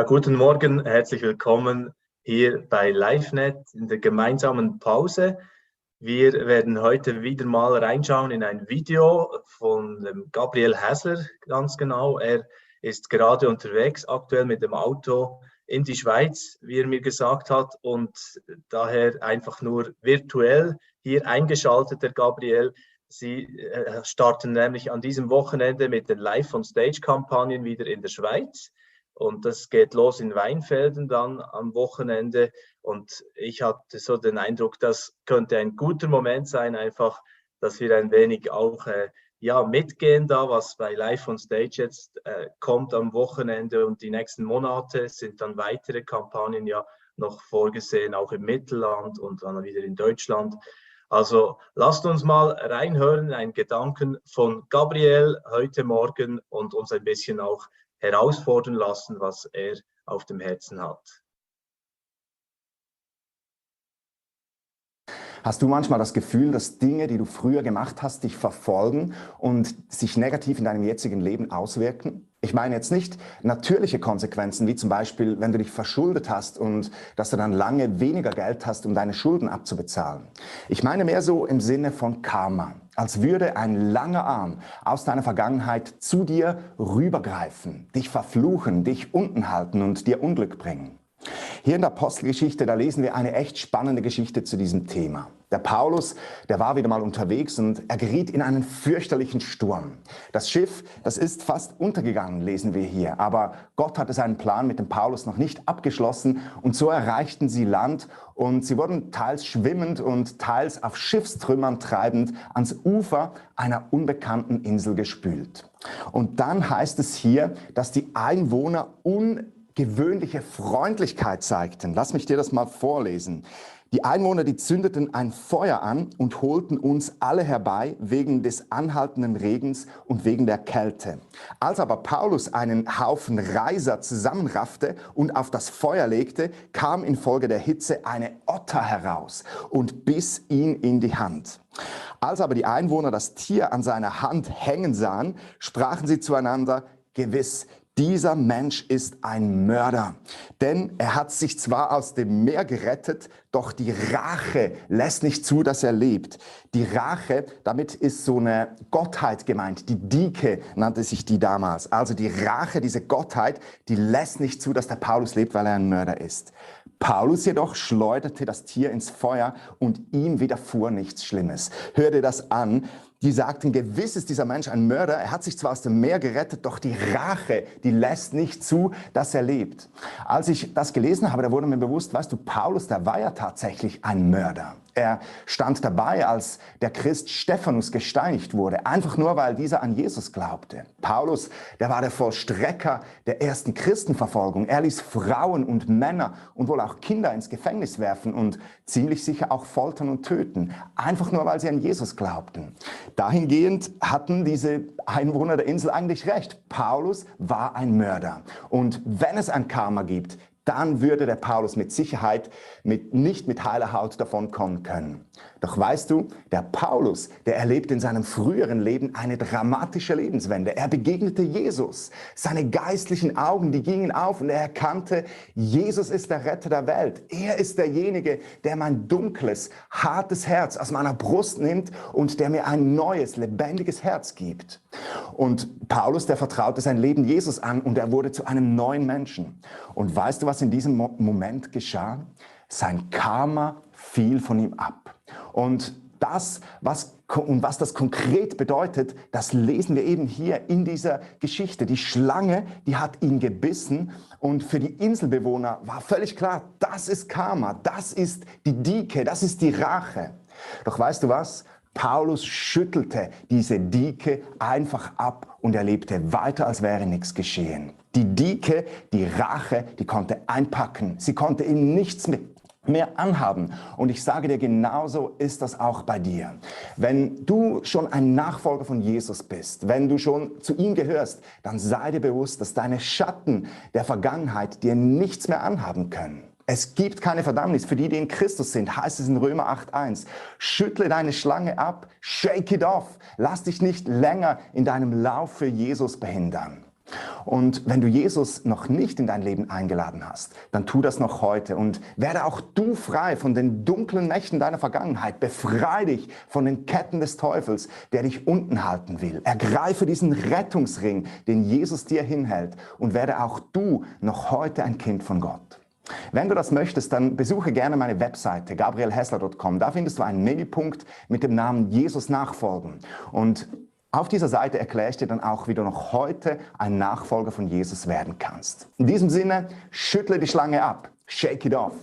Ja, guten Morgen, herzlich willkommen hier bei LiveNet in der gemeinsamen Pause. Wir werden heute wieder mal reinschauen in ein Video von Gabriel Häsler, ganz genau. Er ist gerade unterwegs, aktuell mit dem Auto in die Schweiz, wie er mir gesagt hat, und daher einfach nur virtuell hier eingeschaltet, der Gabriel. Sie starten nämlich an diesem Wochenende mit den Live-on-Stage-Kampagnen wieder in der Schweiz. Und das geht los in Weinfelden dann am Wochenende. Und ich hatte so den Eindruck, das könnte ein guter Moment sein, einfach, dass wir ein wenig auch mitgehen da, was bei Live on Stage jetzt kommt am Wochenende. Und die nächsten Monate sind dann weitere Kampagnen ja noch vorgesehen, auch im Mittelland und dann wieder in Deutschland. Also lasst uns mal reinhören, einen Gedanken von Gabriel heute Morgen und uns ein bisschen auch herausfordern lassen, was er auf dem Herzen hat. Hast du manchmal das Gefühl, dass Dinge, die du früher gemacht hast, dich verfolgen und sich negativ in deinem jetzigen Leben auswirken? Ich meine jetzt nicht natürliche Konsequenzen, wie zum Beispiel, wenn du dich verschuldet hast und dass du dann lange weniger Geld hast, um deine Schulden abzubezahlen. Ich meine mehr so im Sinne von Karma, als würde ein langer Arm aus deiner Vergangenheit zu dir rübergreifen, dich verfluchen, dich unten halten und dir Unglück bringen. Hier in der Apostelgeschichte, da lesen wir eine echt spannende Geschichte zu diesem Thema. Der Paulus, der war wieder mal unterwegs und er geriet in einen fürchterlichen Sturm. Das Schiff, das ist fast untergegangen, lesen wir hier. Aber Gott hatte seinen Plan mit dem Paulus noch nicht abgeschlossen und so erreichten sie Land und sie wurden teils schwimmend und teils auf Schiffstrümmern treibend ans Ufer einer unbekannten Insel gespült. Und dann heißt es hier, dass die Einwohner ungewöhnliche Freundlichkeit zeigten. Lass mich dir das mal vorlesen. Die Einwohner, die zündeten ein Feuer an und holten uns alle herbei wegen des anhaltenden Regens und wegen der Kälte. Als aber Paulus einen Haufen Reiser zusammenraffte und auf das Feuer legte, kam infolge der Hitze eine Otter heraus und biss ihn in die Hand. Als aber die Einwohner das Tier an seiner Hand hängen sahen, sprachen sie zueinander: Gewiss, dieser Mensch ist ein Mörder, denn er hat sich zwar aus dem Meer gerettet, doch die Rache lässt nicht zu, dass er lebt. Die Rache, damit ist so eine Gottheit gemeint, die Dike nannte sich die damals. Also die Rache, diese Gottheit, die lässt nicht zu, dass der Paulus lebt, weil er ein Mörder ist. Paulus jedoch schleuderte das Tier ins Feuer und ihm widerfuhr nichts Schlimmes. Hör dir das an. Die sagten, gewiss ist dieser Mensch ein Mörder, er hat sich zwar aus dem Meer gerettet, doch die Rache, die lässt nicht zu, dass er lebt. Als ich das gelesen habe, da wurde mir bewusst, weißt du, Paulus, der war ja tatsächlich ein Mörder. Er stand dabei, als der Christ Stephanus gesteinigt wurde, einfach nur, weil dieser an Jesus glaubte. Paulus, der war der Vollstrecker der ersten Christenverfolgung. Er ließ Frauen und Männer und wohl auch Kinder ins Gefängnis werfen und ziemlich sicher auch foltern und töten, einfach nur, weil sie an Jesus glaubten. Dahingehend hatten diese Einwohner der Insel eigentlich recht. Paulus war ein Mörder. Und wenn es ein Karma gibt, dann würde der Paulus mit Sicherheit nicht mit heiler Haut davonkommen können. Doch weißt du, der Paulus, der erlebt in seinem früheren Leben eine dramatische Lebenswende. Er begegnete Jesus. Seine geistlichen Augen, die gingen auf und er erkannte, Jesus ist der Retter der Welt. Er ist derjenige, der mein dunkles, hartes Herz aus meiner Brust nimmt und der mir ein neues, lebendiges Herz gibt. Und Paulus, der vertraute sein Leben Jesus an und er wurde zu einem neuen Menschen. Und weißt du, was in diesem Moment geschah? Sein Karma fiel von ihm ab. Und das, was das konkret bedeutet, das lesen wir eben hier in dieser Geschichte. Die Schlange, die hat ihn gebissen und für die Inselbewohner war völlig klar, das ist Karma, das ist die Dike, das ist die Rache. Doch weißt du was? Paulus schüttelte diese Dike einfach ab und er lebte weiter, als wäre nichts geschehen. Die Dike, die Rache, die konnte einpacken. Sie konnte ihm nichts mehr anhaben. Und ich sage dir, genauso ist das auch bei dir. Wenn du schon ein Nachfolger von Jesus bist, wenn du schon zu ihm gehörst, dann sei dir bewusst, dass deine Schatten der Vergangenheit dir nichts mehr anhaben können. Es gibt keine Verdammnis für die, die in Christus sind, heißt es in Römer 8,1. Schüttle deine Schlange ab, shake it off. Lass dich nicht länger in deinem Lauf für Jesus behindern. Und wenn du Jesus noch nicht in dein Leben eingeladen hast, dann tu das noch heute und werde auch du frei von den dunklen Mächten deiner Vergangenheit. Befreie dich von den Ketten des Teufels, der dich unten halten will. Ergreife diesen Rettungsring, den Jesus dir hinhält, und werde auch du noch heute ein Kind von Gott. Wenn du das möchtest, dann besuche gerne meine Webseite gabrielhessler.com. Da findest du einen Menüpunkt mit dem Namen Jesus nachfolgen. Und auf dieser Seite erkläre ich dir dann auch, wie du noch heute ein Nachfolger von Jesus werden kannst. In diesem Sinne, schüttle die Schlange ab. Shake it off.